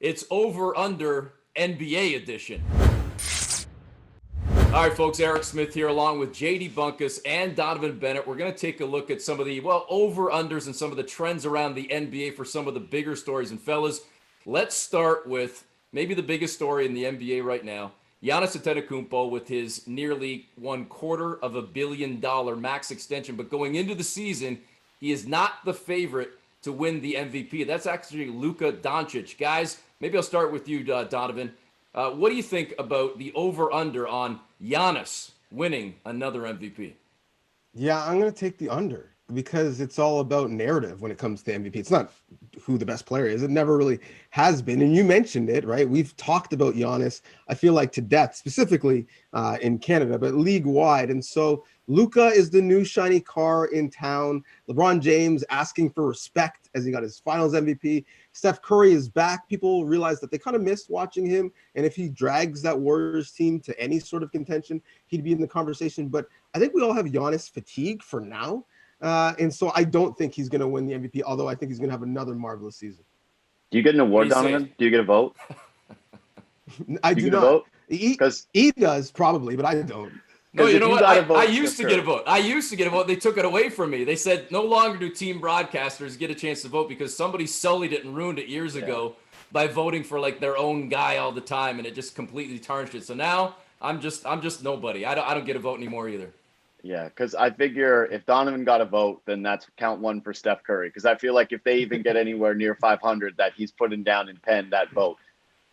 It's over under NBA edition. All right, folks, Eric Smith here along with JD Bunkis and Donnovan Bennett. We're going to take a look at some of the, over-unders and some of the trends around the NBA for some of the bigger stories. And fellas, let's start with maybe the biggest story in the NBA right now. Giannis Antetokounmpo with his nearly $250 million max extension. But going into the season, he is not the favorite to win the MVP. That's actually Luka Doncic. Guys, maybe I'll start with you, Donovan. What do you think about the over-under on Giannis winning another MVP? Yeah, I'm going to take the under because it's all about narrative when it comes to MVP. It's not who the best player is. It never really has been. And you mentioned it, right? We've talked about Giannis, I feel like to death, specifically in Canada, but league-wide. And so Luka is the new shiny car in town. LeBron James asking for respect as he got his finals MVP. Steph Curry is back. People realize that they kind of missed watching him. And if he drags that Warriors team to any sort of contention, he'd be in the conversation. But I think we all have Giannis fatigue for now. And so I don't think he's going to win the MVP, although I think he's going to have another marvelous season. Do you get an What award, do you say? Donovan? Do you get a vote? I Do do you get a not. vote? He Because does probably, but I don't. No, you if know you what? got a I vote, used to Steph get a Curry. vote. I used to get a vote. They took it away from me. They said no longer do team broadcasters get a chance to vote because somebody sullied it and ruined it years ago by voting for like their own guy all the time, and it just completely tarnished it. So now I'm just nobody. I don't get a vote anymore either. Yeah, because I figure if Donovan got a vote, then that's count one for Steph Curry. Because I feel like if they even get anywhere near 500, that he's putting down in pen that vote.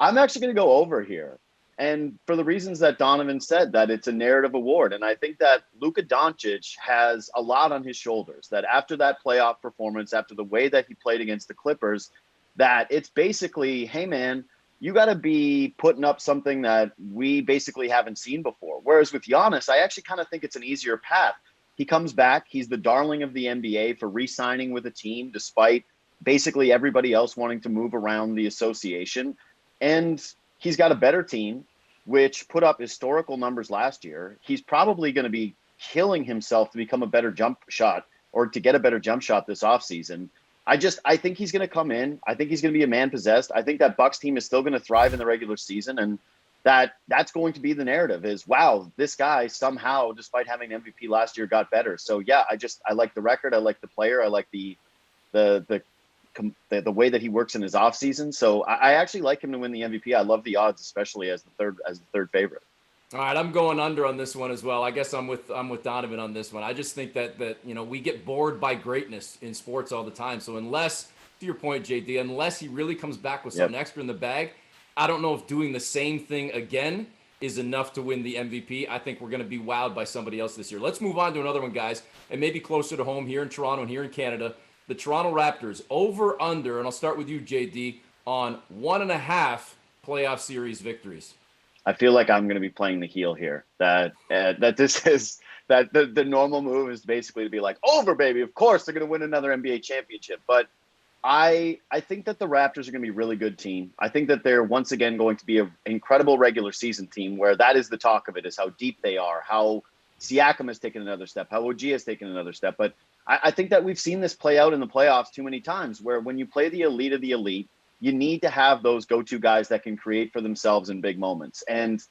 I'm actually going to go over here. And for the reasons that Donovan said, that it's a narrative award. And I think that Luka Doncic has a lot on his shoulders, that after that playoff performance, after the way that he played against the Clippers, that it's basically, hey, man, you got to be putting up something that we basically haven't seen before. Whereas with Giannis, I actually kind of think it's an easier path. He comes back. He's the darling of the NBA for re-signing with a team, despite basically everybody else wanting to move around the association. And he's got a better team, which put up historical numbers last year. He's probably going to be killing himself to become a better jump shot or to get a better jump shot this offseason. I think he's going to come in. I think he's going to be a man possessed. I think that Bucks team is still going to thrive in the regular season. And that's going to be the narrative is, wow, this guy somehow, despite having an MVP last year, got better. So yeah, I like the record. I like the player. I like the way that he works in his offseason. So I actually like him to win the MVP. I love the odds, especially as the third favorite. All right, I'm going under on this one as well. I guess I'm with Donovan on this one. I just think that we get bored by greatness in sports all the time. So unless, to your point, JD, unless he really comes back with something extra in the bag, I don't know if doing the same thing again is enough to win the MVP. I think we're going to be wowed by somebody else this year. Let's move on to another one, guys, and maybe closer to home here in Toronto and here in Canada. The Toronto Raptors over under, and I'll start with you, JD, on 1.5 playoff series victories. I feel like I'm going to be playing the heel here. That this is that the normal move is basically to be like, over, baby. Of course they're going to win another NBA championship. But I think that the Raptors are going to be a really good team. I think that they're once again going to be an incredible regular season team where that is the talk of it, is how deep they are, how Siakam has taken another step, how OG has taken another step. But I think that we've seen this play out in the playoffs too many times where when you play the elite of the elite, you need to have those go-to guys that can create for themselves in big moments. And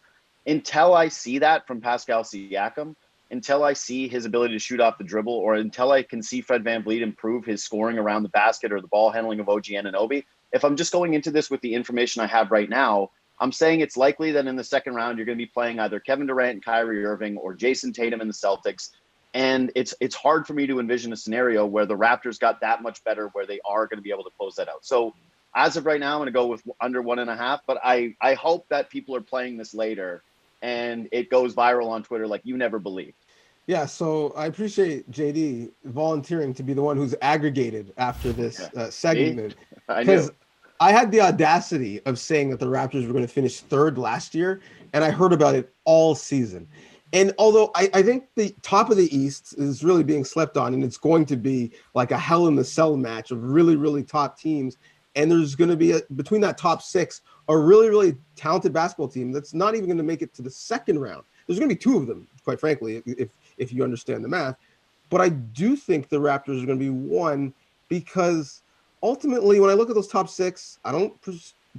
until I see that from Pascal Siakam, until I see his ability to shoot off the dribble, or until I can see Fred VanVleet improve his scoring around the basket or the ball handling of OG Anunoby, if I'm just going into this with the information I have right now, I'm saying it's likely that in the second round, you're going to be playing either Kevin Durant and Kyrie Irving or Jason Tatum and the Celtics. And it's hard for me to envision a scenario where the Raptors got that much better where they are going to be able to close that out. So as of right now, I'm going to go with under 1.5, but I hope that people are playing this later and it goes viral on Twitter like you never believed. Yeah, so I appreciate JD volunteering to be the one who's aggregated after this segment. Because I had the audacity of saying that the Raptors were going to finish third last year, and I heard about it all season. And although I think the top of the East is really being slept on, and it's going to be like a hell in the cell match of really, really top teams, and there's going to be, between that top six, a really, really talented basketball team that's not even going to make it to the second round. There's going to be two of them, quite frankly, if you understand the math. But I do think the Raptors are going to be one because ultimately, when I look at those top six, I don't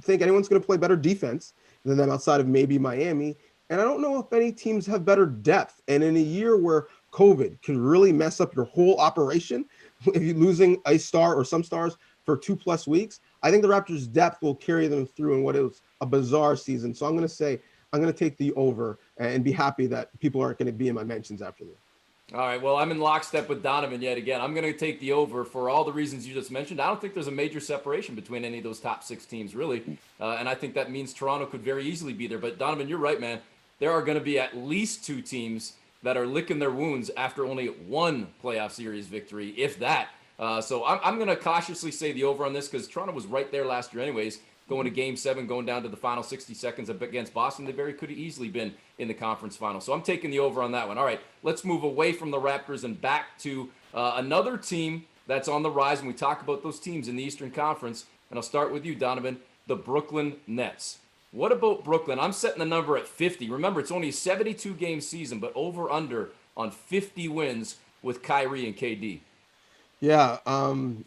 think anyone's going to play better defense than them outside of maybe Miami. And I don't know if any teams have better depth. And in a year where COVID can really mess up your whole operation, if you're losing a star or some stars for 2+ weeks, I think the Raptors' depth will carry them through in what is a bizarre season. So I'm going to say I'm going to take the over and be happy that people aren't going to be in my mentions after this. All right, well, I'm in lockstep with Donovan yet again. I'm going to take the over for all the reasons you just mentioned. I don't think there's a major separation between any of those top 6 teams, really. And I think that means Toronto could very easily be there. But, Donovan, you're right, man. There are going to be at least 2 teams that are licking their wounds after only one playoff series victory, if that. So I'm going to cautiously say the over on this because Toronto was right there last year anyways. Going to Game 7, going down to the final 60 seconds against Boston. They very could have easily been in the conference final. So I'm taking the over on that one. All right, let's move away from the Raptors and back to another team that's on the rise. And we talk about those teams in the Eastern Conference. And I'll start with you, Donovan, the Brooklyn Nets. What about Brooklyn? I'm setting the number at 50. Remember, it's only a 72-game season, but over-under on 50 wins with Kyrie and KD. Yeah,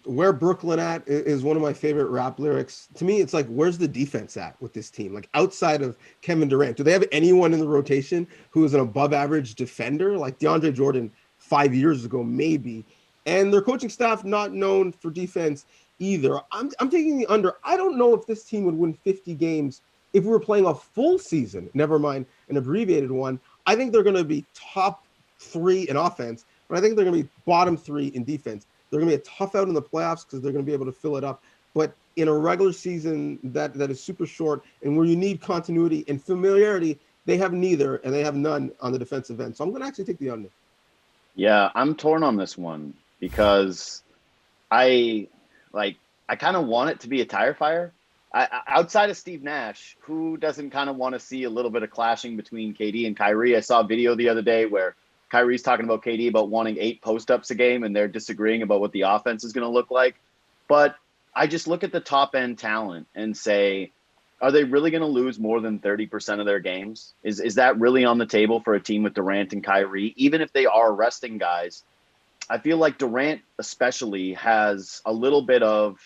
where Brooklyn at is one of my favorite rap lyrics. To me, it's like, where's the defense at with this team? Like outside of Kevin Durant, do they have anyone in the rotation who is an above average defender? Like DeAndre Jordan 5 years ago, maybe. And their coaching staff not known for defense either. I'm taking the under. I don't know if this team would win 50 games if we were playing a full season, never mind an abbreviated one. I think they're going to be top 3 in offense, but I think they're going to be bottom 3 in defense. They're going to be a tough out in the playoffs because they're going to be able to fill it up. But in a regular season that is super short and where you need continuity and familiarity, they have neither, and they have none on the defensive end. So I'm going to actually take the under. Yeah, I'm torn on this one because I kind of want it to be a tire fire. Outside of Steve Nash, who doesn't kind of want to see a little bit of clashing between KD and Kyrie? I saw a video the other day where Kyrie's talking about KD about wanting 8 post-ups a game, and they're disagreeing about what the offense is going to look like. But I just look at the top-end talent and say, are they really going to lose more than 30% of their games? Is that really on the table for a team with Durant and Kyrie? Even if they are resting guys, I feel like Durant especially has a little bit of,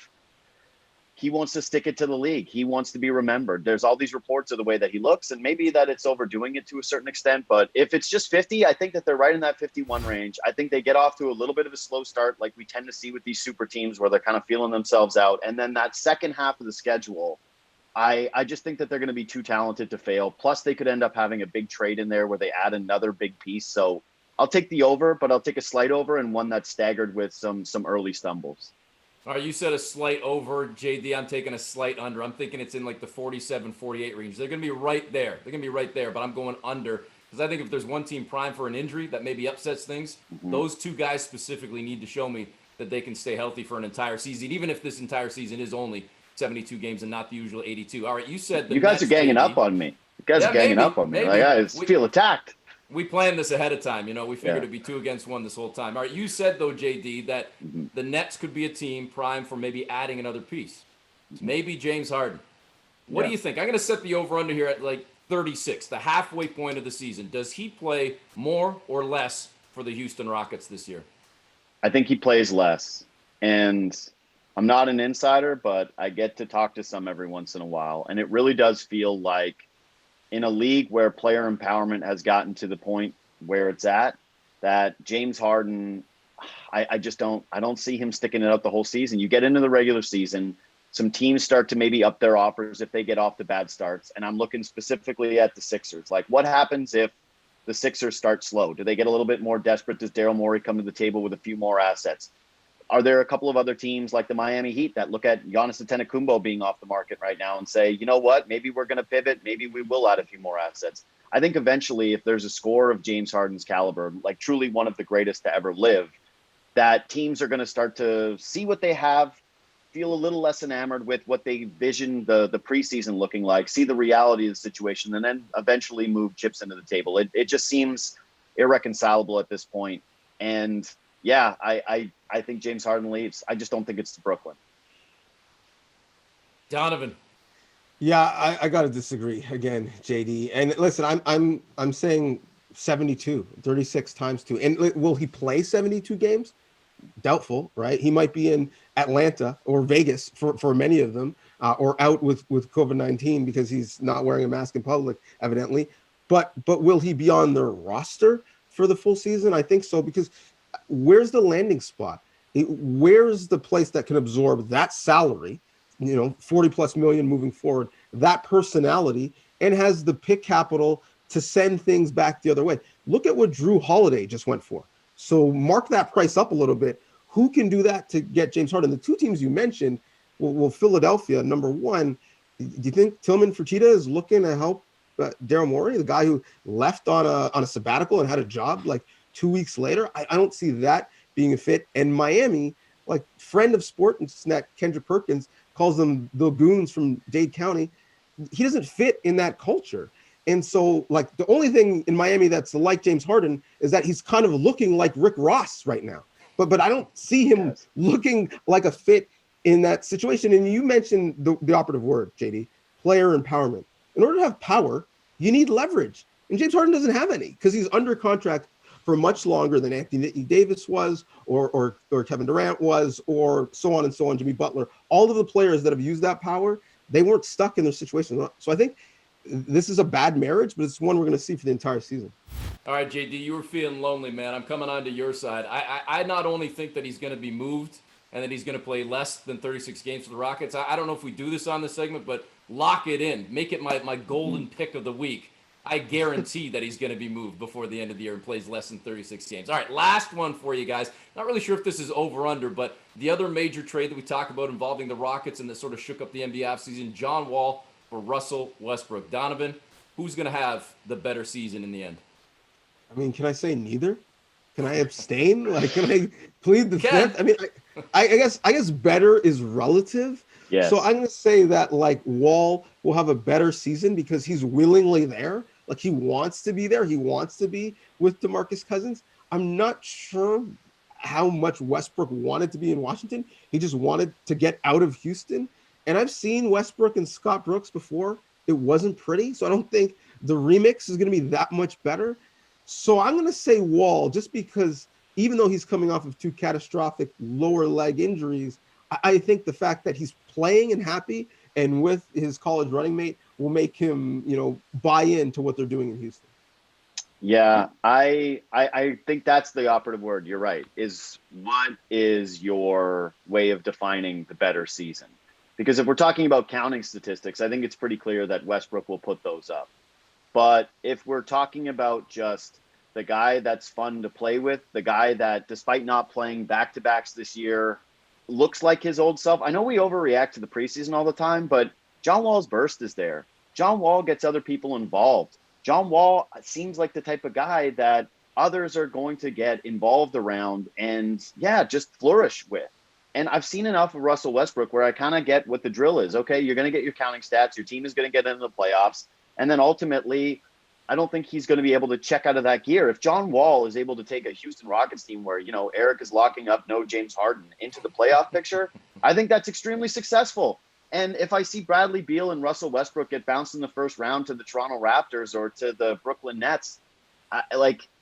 he wants to stick it to the league. He wants to be remembered. There's all these reports of the way that he looks, and maybe that it's overdoing it to a certain extent. But if it's just 50, I think that they're right in that 51 range. I think they get off to a little bit of a slow start, like we tend to see with these super teams where they're kind of feeling themselves out. And then that second half of the schedule, I just think that they're going to be too talented to fail. Plus, they could end up having a big trade in there where they add another big piece. So I'll take the over, but I'll take a slight over and one that's staggered with some early stumbles. All right, you said a slight over, JD. I'm taking a slight under. I'm thinking it's in like the 47, 48 range. They're going to be right there. They're going to be right there, but I'm going under because I think if there's one team primed for an injury that maybe upsets things, those 2 guys specifically need to show me that they can stay healthy for an entire season, even if this entire season is only 72 games and not the usual 82. All right, you said the You guys Nets, are ganging JD. up on me. You guys are ganging up on me. Maybe. Like, I feel attacked. We planned this ahead of time. You know, we figured it'd be 2 against 1 this whole time. All right, you said, though, JD, that the Nets could be a team primed for maybe adding another piece. Maybe James Harden. What do you think? I'm going to set the over-under here at like 36, the halfway point of the season. Does he play more or less for the Houston Rockets this year? I think he plays less. And I'm not an insider, but I get to talk to some every once in a while. And it really does feel like in a league where player empowerment has gotten to the point where it's at, that James Harden, I don't see him sticking it out the whole season. You get into the regular season, some teams start to maybe up their offers if they get off the bad starts. And I'm looking specifically at the Sixers. Like, what happens if the Sixers start slow? Do they get a little bit more desperate? Does Daryl Morey come to the table with a few more assets? Are there a couple of other teams like the Miami Heat that look at Giannis Antetokounmpo being off the market right now and say, you know what, maybe we're going to pivot. Maybe we will add a few more assets. I think eventually if there's a score of James Harden's caliber, like truly one of the greatest to ever live, that teams are going to start to see what they have, feel a little less enamored with what they vision the preseason looking like, see the reality of the situation, and then eventually move chips into the table. It just seems irreconcilable at this point. And yeah, I think James Harden leaves. I just don't think it's to Brooklyn. Donovan. Yeah, I gotta disagree again, JD. And listen, I'm saying 72, 36 times 2. And will he play 72 games? Doubtful, right? He might be in Atlanta or Vegas for many of them. or out with COVID-19 because he's not wearing a mask in public, evidently. But will he be on their roster for the full season? I think so, because where's the landing spot? Where's the place that can absorb that salary, 40 plus million moving forward, that personality, and has the pick capital to send things back the other way? Look at what Drew Holiday just went for. So mark that price up a little bit. Who can do that to get James Harden? The two teams you mentioned, well, Philadelphia, number one, do you think Tillman Fertitta is looking to help Daryl Morey, the guy who left on a sabbatical and had a job like 2 weeks later? I don't see that being a fit. And Miami, like friend of Sportsnet, Kendrick Perkins, calls them the goons from Dade County. He doesn't fit in that culture. And so, like, the only thing in Miami that's like James Harden is that he's kind of looking like Rick Ross right now. But I don't see him looking like a fit in that situation. And you mentioned the operative word, JD, player empowerment. In order to have power, you need leverage. And James Harden doesn't have any because he's under contract for much longer than Anthony Davis was, or Kevin Durant was, or so on and so on, Jimmy Butler. All of the players that have used that power, they weren't stuck in their situation. So I think this is a bad marriage, but it's one we're going to see for the entire season. All right, JD, you were feeling lonely, man. I'm coming on to your side. I not only think that he's going to be moved and that he's going to play less than 36 games for the Rockets. I don't know if we do this on this segment, but lock it in. Make it my golden pick of the week. I guarantee that he's going to be moved before the end of the year and plays less than 36 games. All right, last one for you guys. Not really sure if this is over or under, but the other major trade that we talked about involving the Rockets and that sort of shook up the NBA offseason, John Wall for Russell Westbrook. Donovan, who's going to have the better season in the end? I mean, can I say neither? Can I abstain? Like, can I plead the fifth? I mean, I guess better is relative. Yes. So I'm going to say that, like, Wall will have a better season because he's willingly there. Like, he wants to be there. He wants to be with DeMarcus Cousins. I'm not sure how much Westbrook wanted to be in Washington. He just wanted to get out of Houston. And I've seen Westbrook and Scott Brooks before. It wasn't pretty. So I don't think the remix is going to be that much better. So I'm going to say Wall, just because even though he's coming off of two catastrophic lower leg injuries, I think the fact that he's playing and happy and with his college running mate will make him, buy into what they're doing in Houston. Yeah, I think that's the operative word. You're right. What is your way of defining the better season? Because if we're talking about counting statistics, I think it's pretty clear that Westbrook will put those up. But if we're talking about just the guy that's fun to play with, the guy that, despite not playing back-to-backs this year, looks like his old self. I know we overreact to the preseason all the time, but John Wall's burst is there. John Wall gets other people involved. John Wall seems like the type of guy that others are going to get involved around and, just flourish with. And I've seen enough of Russell Westbrook where I kind of get what the drill is. Okay, you're going to get your counting stats. Your team is going to get into the playoffs. And then ultimately, I don't think he's going to be able to check out of that gear. If John Wall is able to take a Houston Rockets team where, Eric is locking up no James Harden into the playoff picture, I think that's extremely successful. And if I see Bradley Beal and Russell Westbrook get bounced in the first round to the Toronto Raptors or to the Brooklyn Nets,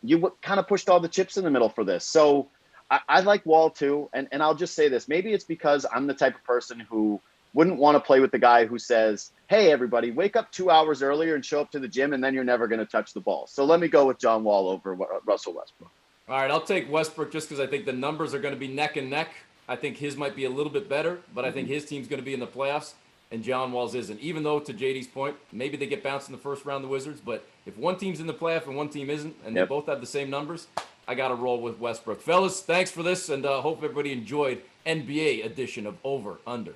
you kind of pushed all the chips in the middle for this. So I like Wall too. And I'll just say this. Maybe it's because I'm the type of person who wouldn't want to play with the guy who says, hey, everybody, wake up 2 hours earlier and show up to the gym, and then you're never going to touch the ball. So let me go with John Wall over Russell Westbrook. All right, I'll take Westbrook just because I think the numbers are going to be neck and neck. I think his might be a little bit better, but I think his team's going to be in the playoffs, and John Wall's isn't. Even though, to JD's point, maybe they get bounced in the first round, the Wizards, but if one team's in the playoff and one team isn't, and they both have the same numbers, I got to roll with Westbrook. Fellas, thanks for this, and hope everybody enjoyed NBA edition of Over Under.